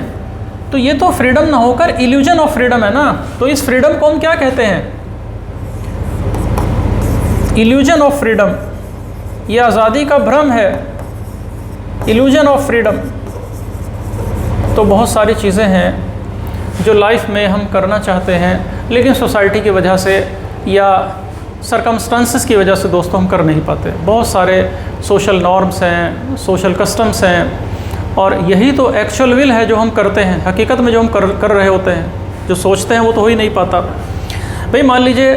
तो ये तो फ्रीडम ना होकर इल्यूजन ऑफ फ्रीडम है ना। तो इस फ्रीडम को हम क्या कहते हैं? Illusion of freedom. ये आज़ादी का भ्रम है, इल्यूजन ऑफ फ्रीडम। तो बहुत सारी चीज़ें हैं जो लाइफ में हम करना चाहते हैं, लेकिन सोसाइटी की वजह से या सरकमस्टांसेस की वजह से दोस्तों हम कर नहीं पाते। बहुत सारे सोशल नॉर्म्स हैं, सोशल कस्टम्स हैं, और यही तो एक्चुअल विल है जो हम करते हैं। हकीकत में जो हम कर रहे होते हैं, जो सोचते हैं वो तो हो ही नहीं पाता। भाई मान लीजिए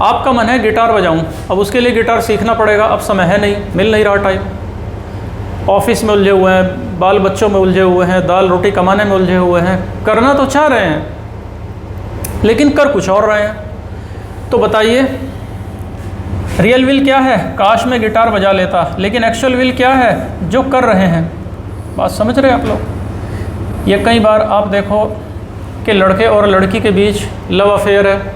आपका मन है गिटार बजाऊं, अब उसके लिए गिटार सीखना पड़ेगा। अब समय है नहीं, मिल नहीं रहा टाइम, ऑफिस में उलझे हुए हैं, बाल बच्चों में उलझे हुए हैं, दाल रोटी कमाने में उलझे हुए हैं। करना तो चाह रहे हैं लेकिन कर कुछ और रहे हैं। तो बताइए रियल विल क्या है? काश में गिटार बजा लेता। लेकिन एक्चुअल विल क्या है? जो कर रहे हैं। बात समझ रहे हैं आप लोग? ये कई बार आप देखो कि लड़के और लड़की के बीच लव अफेयर है,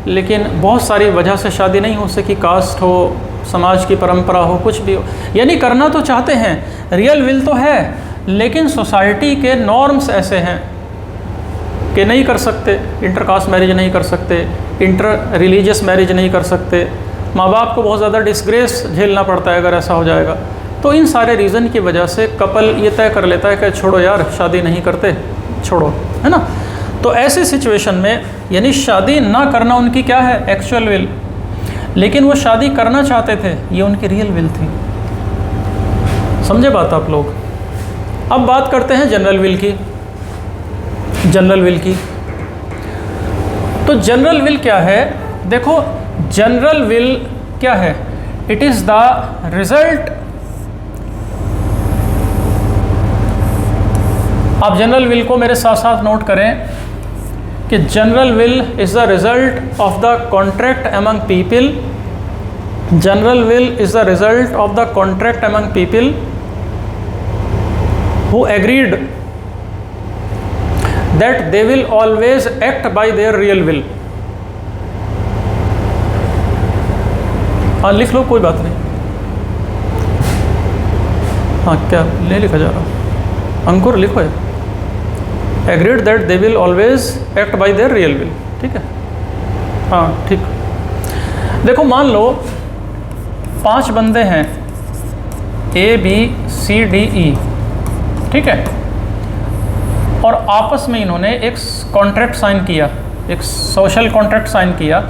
लेकिन बहुत सारी वजह से शादी नहीं हो सकी। कास्ट हो, समाज की परंपरा हो, कुछ भी हो, यानी करना तो चाहते हैं, रियल विल तो है, लेकिन सोसाइटी के नॉर्म्स ऐसे हैं कि नहीं कर सकते। इंटरकास्ट मैरिज नहीं कर सकते, इंटर रिलीजियस मैरिज नहीं कर सकते, माँ बाप को बहुत ज़्यादा डिस्ग्रेस झेलना पड़ता है अगर ऐसा हो जाएगा। तो इन सारे रीज़न की वजह से कपल ये तय कर लेता है कि छोड़ो यार शादी नहीं करते, छोड़ो, है ना। तो ऐसी सिचुएशन में यानी शादी ना करना उनकी क्या है? Actual will. लेकिन वो शादी करना चाहते थे, ये उनकी रियल विल थी। समझे बात आप लोग? अब बात करते हैं जनरल विल की। जनरल विल की तो जनरल विल क्या है? देखो जनरल विल क्या है? It is the result. आप जनरल विल को मेरे साथ साथ नोट करें कि general will is the result of the contract among people. General will is the result of the contract among people who agreed that they will always act by their real will। हाँ लिख लो, कोई बात नहीं। हाँ क्या नहीं लिखा जा रहा? अंकुर लिखो है। agreed that they will always act by their real will। ठीक है, हाँ ठीक। देखो मान लो 5 बंदे हैं, A B C D E, ठीक है, और आपस में इन्होंने एक कॉन्ट्रैक्ट साइन किया, एक सोशल कॉन्ट्रैक्ट साइन किया,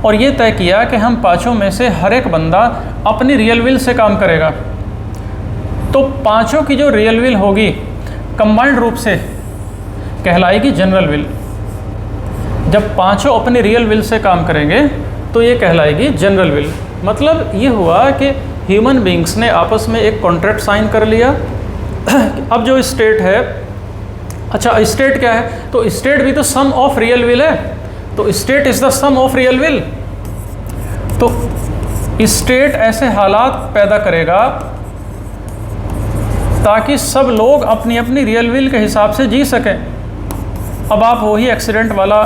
और ये तय किया कि हम 5 में से हर एक बंदा अपनी रियल विल से काम करेगा। तो 5 की जो रियल विल होगी कंबाइंड रूप से कहलाएगी जनरल विल। जब 5 अपनी रियल विल से काम करेंगे तो ये कहलाएगी जनरल विल। मतलब ये हुआ कि ह्यूमन बींग्स ने आपस में एक कॉन्ट्रैक्ट साइन कर लिया। अब जो स्टेट है, अच्छा स्टेट क्या है? तो स्टेट भी तो सम ऑफ रियल विल है। तो state is the sum of real will. तो स्टेट ऐसे हालात पैदा करेगा ताकि सब लोग अपनी अपनी रियल विल के हिसाब से जी सकें। अब आप वही एक्सीडेंट वाला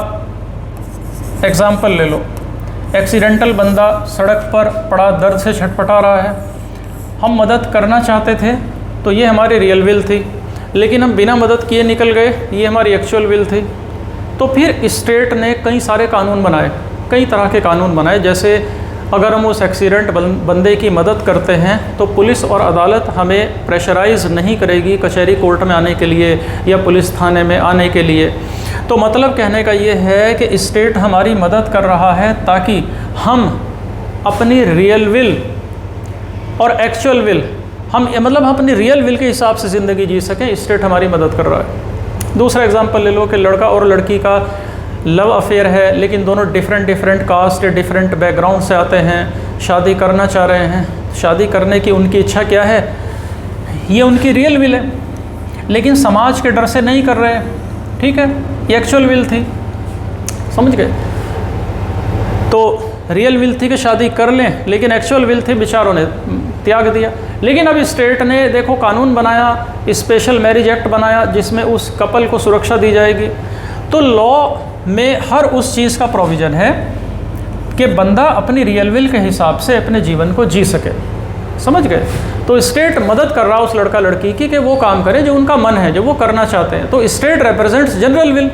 एग्जाम्पल ले लो। एक्सीडेंटल बंदा सड़क पर पड़ा, दर्द से छटपटा रहा है, हम मदद करना चाहते थे तो ये हमारी रियल विल थी, लेकिन हम बिना मदद किए निकल गए, ये हमारी एक्चुअल विल थी। तो फिर स्टेट ने कई सारे कानून बनाए, कई तरह के कानून बनाए। जैसे अगर हम उस एक्सीडेंट बंदे की मदद करते हैं तो पुलिस और अदालत हमें प्रेशराइज़ नहीं करेगी कचहरी कोर्ट में आने के लिए या पुलिस थाने में आने के लिए। तो मतलब कहने का ये है कि स्टेट हमारी मदद कर रहा है ताकि हम अपनी रियल विल और एक्चुअल विल हम अपनी रियल विल के हिसाब से ज़िंदगी जी सकें, स्टेट हमारी मदद कर रहा है। दूसरा एग्जांपल ले लो कि लड़का और लड़की का लव अफेयर है, लेकिन दोनों डिफरेंट कास्ट डिफरेंट बैकग्राउंड से आते हैं, शादी करना चाह रहे हैं। शादी करने की उनकी इच्छा क्या है, ये उनकी रियल विल है, लेकिन समाज के डर से नहीं कर रहे हैं। ठीक है, ये एक्चुअल विल थी, समझ गए। तो रियल विल थी कि शादी कर लें, लेकिन एक्चुअल विल थी बेचारों ने त्याग दिया। लेकिन अब स्टेट ने देखो कानून बनाया, स्पेशल मैरिज एक्ट बनाया जिसमें उस कपल को सुरक्षा दी जाएगी। तो लॉ में हर उस चीज़ का प्रोविज़न है कि बंदा अपनी रियल विल के हिसाब से अपने जीवन को जी सके, समझ गए। तो स्टेट मदद कर रहा है उस लड़का लड़की की कि वो काम करे जो उनका मन है, जो वो करना चाहते हैं। तो स्टेट रिप्रेजेंट्स जनरल विल।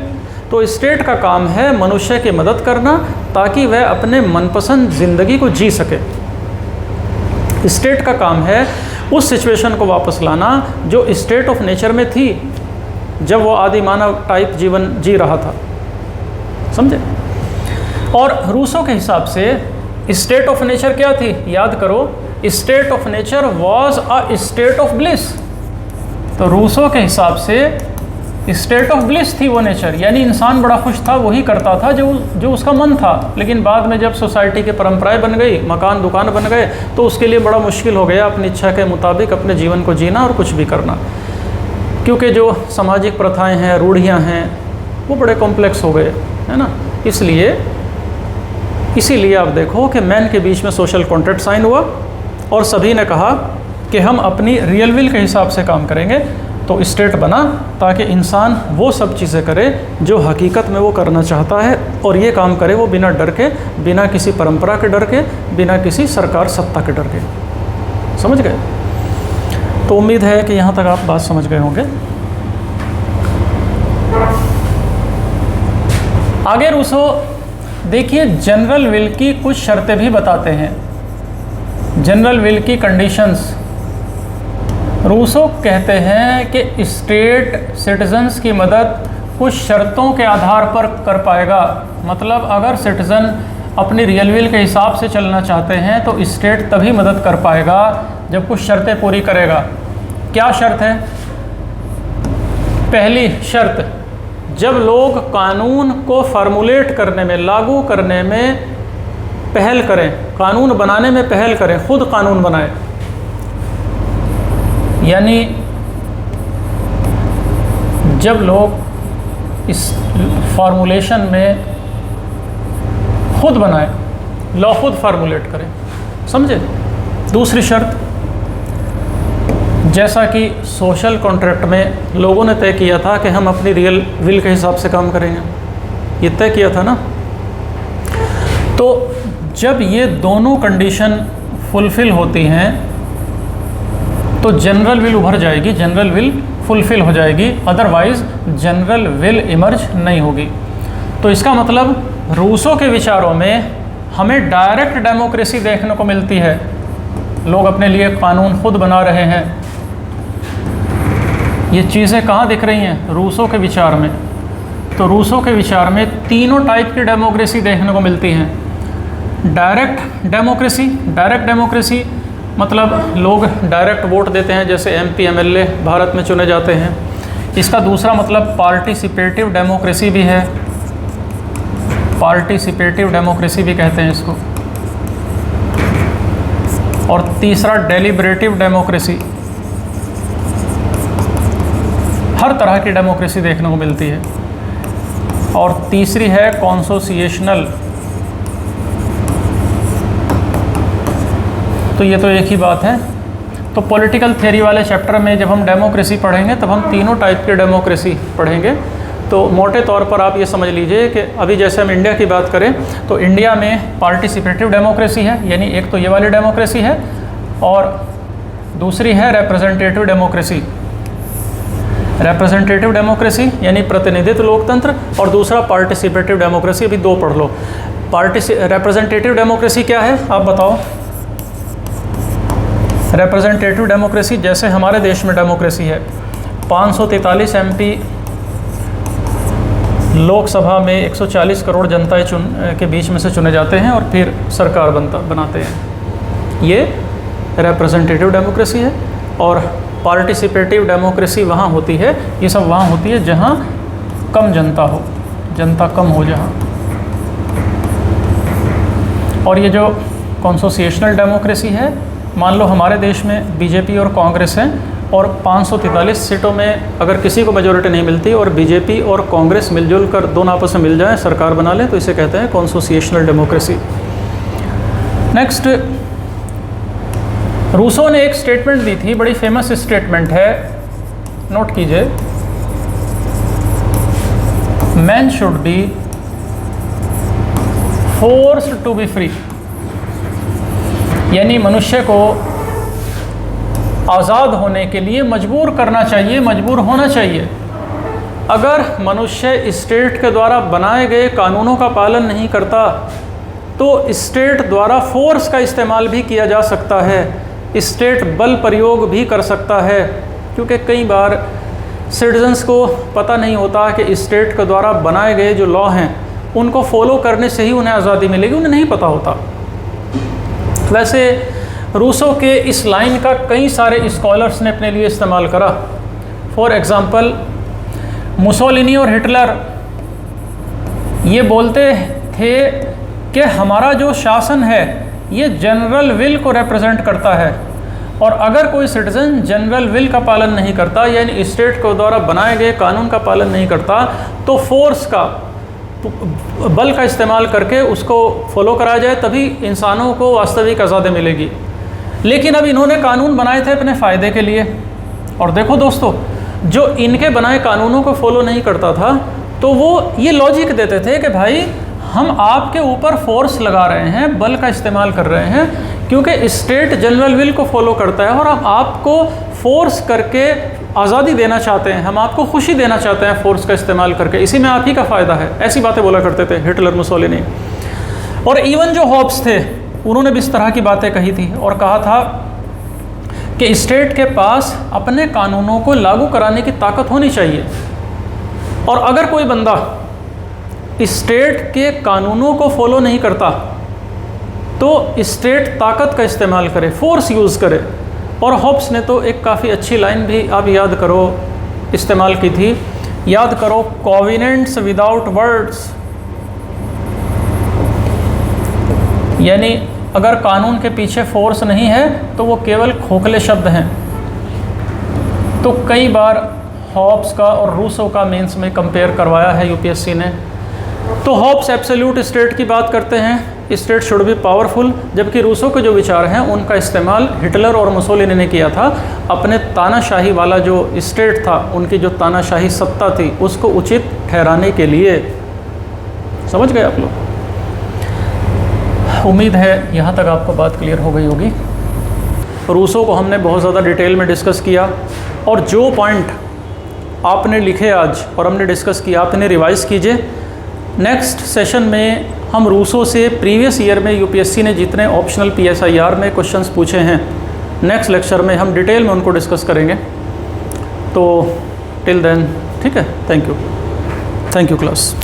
तो स्टेट का काम है मनुष्य की मदद करना ताकि वह अपने मनपसंद ज़िंदगी को जी सके। स्टेट का काम है उस सिचुएशन को वापस लाना जो स्टेट ऑफ नेचर में थी जब वो आदि मानव टाइप जीवन जी रहा था, समझे। और रूसों के हिसाब से स्टेट ऑफ नेचर क्या थी, याद करो, state of nature was a state of bliss. तो रूसों के हिसाब से स्टेट ऑफ ब्लिस थी वो नेचर, यानी इंसान बड़ा खुश था, वही करता था जो उसका मन था। लेकिन बाद में जब सोसाइटी की परंपराएं बन गई, मकान दुकान बन गए, तो उसके लिए बड़ा मुश्किल हो गया अपनी इच्छा के मुताबिक अपने जीवन को जीना और कुछ भी करना, क्योंकि जो सामाजिक प्रथाएं हैं, रूढ़ियाँ हैं, वो बड़े कॉम्प्लेक्स हो गए, है ना। इसीलिए आप देखो कि मैन के बीच में सोशल कॉन्ट्रैक्ट साइन हुआ और सभी ने कहा कि हम अपनी रियल विल के हिसाब से काम करेंगे। तो स्टेट बना ताकि इंसान वो सब चीज़ें करे जो हकीकत में वो करना चाहता है, और ये काम करे वो बिना डर के, बिना किसी परंपरा के डर के, बिना किसी सरकार सत्ता के डर के, समझ गए। तो उम्मीद है कि यहाँ तक आप बात समझ गए होंगे। आगे रूसो देखिए जनरल विल की कुछ शर्तें भी बताते हैं, जनरल विल की कंडीशंस। रूसो कहते हैं कि स्टेट सिटीजन्स की मदद कुछ शर्तों के आधार पर कर पाएगा। मतलब अगर सिटीज़न अपनी रियल विल के हिसाब से चलना चाहते हैं तो स्टेट तभी मदद कर पाएगा जब कुछ शर्तें पूरी करेगा। क्या शर्त है? पहली शर्त, जब लोग कानून को फार्मूलेट करने में, लागू करने में पहल करें, कानून बनाने में पहल करें, खुद कानून बनाए, यानी जब लोग इस फार्मूलेशन में खुद बनाए, लॉ खुद फार्मूलेट करें, समझे। दूसरी शर्त, जैसा कि सोशल कॉन्ट्रैक्ट में लोगों ने तय किया था कि हम अपनी रियल विल के हिसाब से काम करेंगे, ये तय किया था ना। तो जब ये दोनों कंडीशन फुलफ़िल होती हैं तो जनरल विल उभर जाएगी, जनरल विल फुलफ़िल हो जाएगी, अदरवाइज़ जनरल विल इमर्ज नहीं होगी। तो इसका मतलब रूसों के विचारों में हमें डायरेक्ट डेमोक्रेसी देखने को मिलती है, लोग अपने लिए कानून खुद बना रहे हैं। ये चीज़ें कहाँ दिख रही हैं? रूसों के विचार में। तो रूसों के विचार में तीनों टाइप की डेमोक्रेसी देखने को मिलती हैं। डायरेक्ट डेमोक्रेसी, डायरेक्ट डेमोक्रेसी मतलब लोग डायरेक्ट वोट देते हैं, जैसे एमपी एमएलए भारत में चुने जाते हैं। इसका दूसरा मतलब पार्टिसिपेटिव डेमोक्रेसी भी है, पार्टिसिपेटिव डेमोक्रेसी भी कहते हैं इसको। और तीसरा डेलिब्रेटिव डेमोक्रेसी, हर तरह की डेमोक्रेसी देखने को मिलती है। और तीसरी है कॉन्सोसिएशनल। तो ये तो एक ही बात है। तो पॉलिटिकल थ्योरी वाले चैप्टर में जब हम डेमोक्रेसी पढ़ेंगे तब हम तीनों टाइप की डेमोक्रेसी पढ़ेंगे। तो मोटे तौर पर आप ये समझ लीजिए कि अभी जैसे हम इंडिया की बात करें तो इंडिया में पार्टिसिपेटिव डेमोक्रेसी है, यानी एक तो ये वाली डेमोक्रेसी है, और दूसरी है रिप्रेजेंटेटिव डेमोक्रेसी। रिप्रेजेंटेटिव डेमोक्रेसी यानी प्रतिनिधित्व लोकतंत्र, और दूसरा पार्टिसिपेटिव डेमोक्रेसी, अभी दो पढ़ लो। रिप्रेजेंटेटिव डेमोक्रेसी क्या है आप बताओ? रिप्रेजेंटेटिव डेमोक्रेसी जैसे हमारे देश में डेमोक्रेसी है, 543 एमपी लोकसभा में 140 करोड़ जनता के बीच में से चुने जाते हैं और फिर सरकार बनाते हैं। ये रिप्रेजेंटेटिव डेमोक्रेसी है। और पार्टिसिपेटिव डेमोक्रेसी वहाँ होती है, ये सब वहाँ होती है जहाँ कम जनता कम हो जहाँ। और ये जो कॉन्स्टिट्यूशनल डेमोक्रेसी है, मान लो हमारे देश में बीजेपी और कांग्रेस हैं और 543 सीटों में अगर किसी को मेजोरिटी नहीं मिलती और बीजेपी और कांग्रेस मिलजुल कर दोनों आपस में मिल जाएं, सरकार बना लें, तो इसे कहते हैं कॉन्स्टिट्यूशनल डेमोक्रेसी। नेक्स्ट, रूसो ने एक स्टेटमेंट दी थी, बड़ी फेमस स्टेटमेंट है, नोट कीजिए। Man should be forced to be free, यानी मनुष्य को आज़ाद होने के लिए मजबूर करना चाहिए, मजबूर होना चाहिए। अगर मनुष्य स्टेट के द्वारा बनाए गए कानूनों का पालन नहीं करता तो स्टेट द्वारा फोर्स का इस्तेमाल भी किया जा सकता है, स्टेट बल प्रयोग भी कर सकता है, क्योंकि कई बार सिटीजन्स को पता नहीं होता कि स्टेट के द्वारा बनाए गए जो लॉ हैं उनको फॉलो करने से ही उन्हें आज़ादी मिलेगी, उन्हें नहीं पता होता। वैसे रूसो के इस लाइन का कई सारे स्कॉलर्स ने अपने लिए इस्तेमाल करा। फॉर एग्ज़ाम्पल, मुसोलिनी और हिटलर ये बोलते थे कि हमारा जो शासन है ये जनरल विल को रिप्रेजेंट करता है, और अगर कोई सिटीज़न जनरल विल का पालन नहीं करता, यानी स्टेट के द्वारा बनाए गए कानून का पालन नहीं करता, तो फोर्स का, बल का इस्तेमाल करके उसको फॉलो कराया जाए, तभी इंसानों को वास्तविक आज़ादी मिलेगी। लेकिन अब इन्होंने कानून बनाए थे अपने फ़ायदे के लिए, और देखो दोस्तों, जो इनके बनाए कानूनों को फॉलो नहीं करता था तो वो ये लॉजिक देते थे कि भाई हम आपके ऊपर फोर्स लगा रहे हैं, बल का इस्तेमाल कर रहे हैं, क्योंकि स्टेट जनरल विल को फॉलो करता है और हम आपको फोर्स करके आज़ादी देना चाहते हैं, हम आपको खुशी देना चाहते हैं फोर्स का इस्तेमाल करके, इसी में आप ही का फ़ायदा है। ऐसी बातें बोला करते थे हिटलर, मुसोलिनी। और इवन जो हॉब्स थे उन्होंने भी इस तरह की बातें कही थी और कहा था कि स्टेट के पास अपने कानूनों को लागू कराने की ताकत होनी चाहिए, और अगर कोई बंदा स्टेट के कानूनों को फॉलो नहीं करता तो स्टेट ताकत का इस्तेमाल करे, फोर्स यूज़ करे। और हॉब्स ने तो एक काफ़ी अच्छी लाइन भी आप याद करो इस्तेमाल की थी, याद करो, कॉविनेंट्स विदाउट वर्ड्स, यानी अगर कानून के पीछे फोर्स नहीं है तो वो केवल खोखले शब्द हैं। तो कई बार हॉब्स का और रूसो का मेंस में कंपेयर करवाया है यूपीएससी ने। तो हॉब्स एब्सोल्यूट स्टेट की बात करते हैं, स्टेट शुड बी पावरफुल, जबकि रूसो के जो विचार हैं उनका इस्तेमाल हिटलर और मुसोलिनी ने किया था अपने तानाशाही वाला जो स्टेट था, उनकी जो तानाशाही सत्ता थी उसको उचित ठहराने के लिए। समझ गए आप लोग? उम्मीद है यहाँ तक आपको बात क्लियर हो गई होगी। रूसो को हमने बहुत ज़्यादा डिटेल में डिस्कस किया, और जो पॉइंट आपने लिखे आज और हमने डिस्कस किया आप इन्हें रिवाइज़ कीजिए। नेक्स्ट सेशन में हम रूसो से प्रीवियस ईयर में यूपीएससी ने जितने ऑप्शनल पीएसआईआर में क्वेश्चंस पूछे हैं, नेक्स्ट लेक्चर में हम डिटेल में उनको डिस्कस करेंगे। तो टिल देन, ठीक है, थैंक यू क्लास।